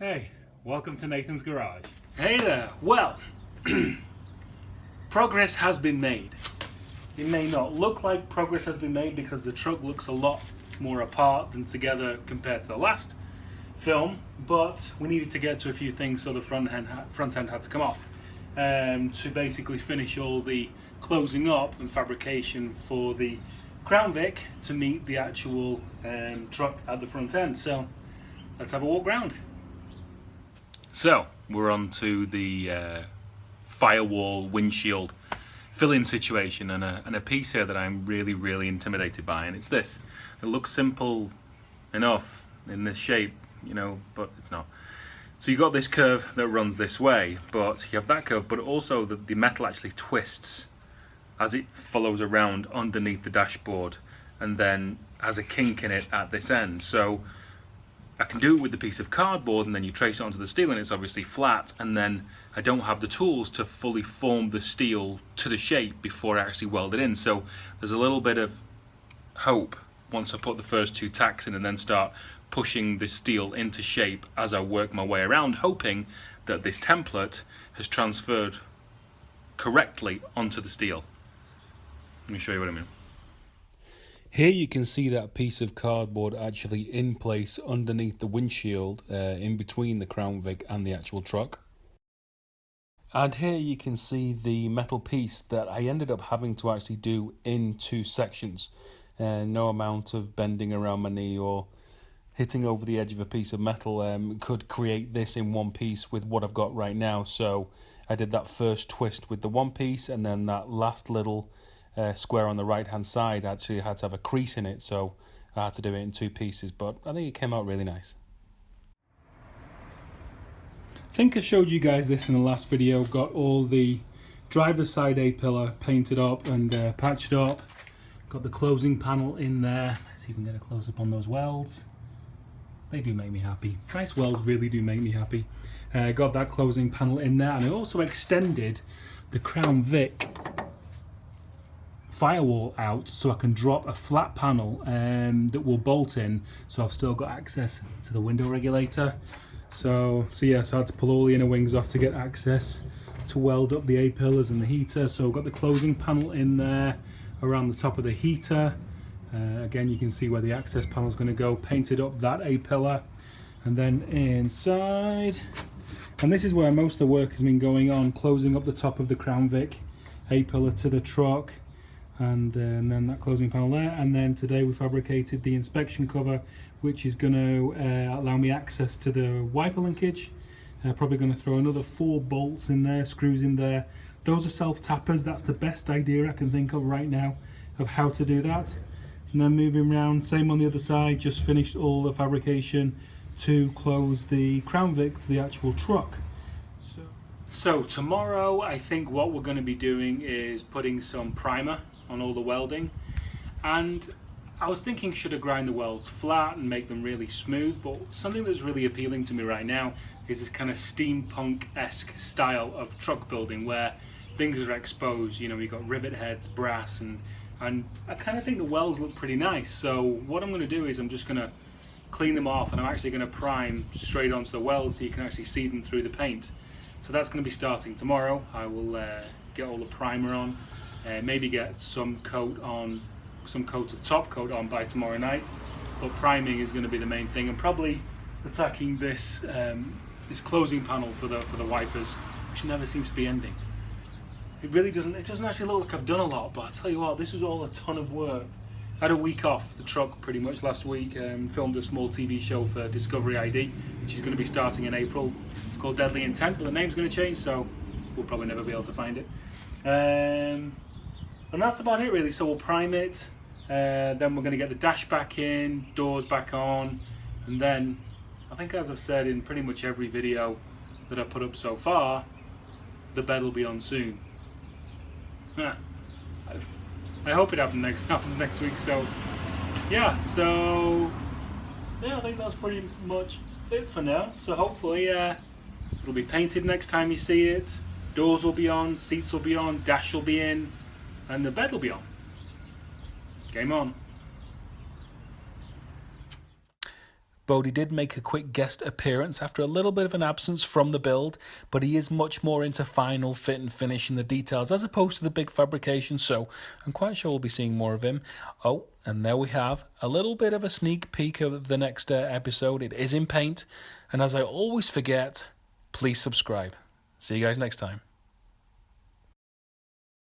Hey, welcome to Nathan's Garage. Hey there. Well, progress has been made. It may not look like progress has been made because the truck looks a lot more apart than together compared to the last film, but we needed to get to a few things, so the front end had to come off to basically finish all the closing up and fabrication for the Crown Vic to meet the actual truck at the front end. So let's have a walk around. So we're on to the Firewall windshield fill-in situation, and a piece here that I'm really intimidated by, and it's this. It looks simple enough in this shape, you know, but it's not. So you've got this curve that runs this way, but you have that curve, but also the metal actually twists as it follows around underneath the dashboard and then has a kink in it at this end. So I can do it with the piece of cardboard, and then you trace it onto the steel and it's obviously flat, and then I don't have the tools to fully form the steel to the shape before I actually weld it in. So there's a little bit of hope once I put the first two tacks in and then start pushing the steel into shape as I work my way around, hoping that this template has transferred correctly onto the steel. Let me show you what I mean. Here you can see that piece of cardboard actually in place underneath the windshield, in between the Crown Vic and the actual truck. And here you can see the metal piece that I ended up having to actually do in two sections. No amount of bending around my knee or hitting over the edge of a piece of metal could create this in one piece with what I've got right now. So I did that first twist with the one piece, and then that last little square on the right hand side actually had to have a crease in it, so I had to do it in two pieces, but I think it came out really nice. I think I showed you guys this in the last video. Got all the driver's side A-pillar painted up and patched up. Got the closing panel in there. Let's even get a close up on those welds. They do make me happy. Nice welds really do make me happy. Got that closing panel in there, and I also extended the Crown Vic Firewall out so I can drop a flat panel that will bolt in, so I've still got access to the window regulator. So I had to pull all the inner wings off to get access to weld up the A-pillars and the heater. So I've got the closing panel in there around the top of the heater. Again, you can see where the access panel is going to go, painted up that A-pillar. And then inside, and this is where most of the work has been going on, closing up the top of the Crown Vic A-pillar to the truck. And then that closing panel there, and then today we fabricated the inspection cover, which is going to allow me access to the wiper linkage. Probably going to throw another 4 bolts in there, screws in there. Those are self-tappers. That's the best idea I can think of right now of how to do that. And then moving around, same on the other side, just finished all the fabrication to close the Crown Vic to the actual truck. So tomorrow I think what we're going to be doing is putting some primer on all the welding, and I was thinking, should I grind the welds flat and make them really smooth? But something that's really appealing to me right now is this kind of steampunk-esque style of truck building where things are exposed. You know, we've got rivet heads, brass, and I kind of think the welds look pretty nice. So what I'm going to do is I'm just going to clean them off, and I'm actually going to prime straight onto the welds so you can actually see them through the paint. So that's going to be starting tomorrow. I will get all the primer on, maybe get some coat of top coat on by tomorrow night, but priming is going to be the main thing, and probably attacking this this closing panel for the wipers, which never seems to be ending. It doesn't actually look like I've done a lot, but I tell you what, this was all a ton of work. I had a week off the truck pretty much last week, filmed a small TV show for Discovery ID, which is going to be starting in April. It's called Deadly Intent, but the name's going to change, so we'll probably never be able to find it. And that's about it really. So we'll prime it, then we're going to get the dash back in, doors back on, and then I think, as I've said in pretty much every video that I've put up so far, the bed will be on soon. I hope it happens next week. So yeah, I think that's pretty much it for now. So hopefully it'll be painted next time you see it. Doors will be on, seats will be on, dash will be in, and the bed will be on. Game on. Bodie did make a quick guest appearance after a little bit of an absence from the build, but he is much more into final fit and finish and the details as opposed to the big fabrication, so I'm quite sure we'll be seeing more of him. Oh, and there we have a little bit of a sneak peek of the next episode. It is in paint, and as I always forget, please subscribe. See you guys next time.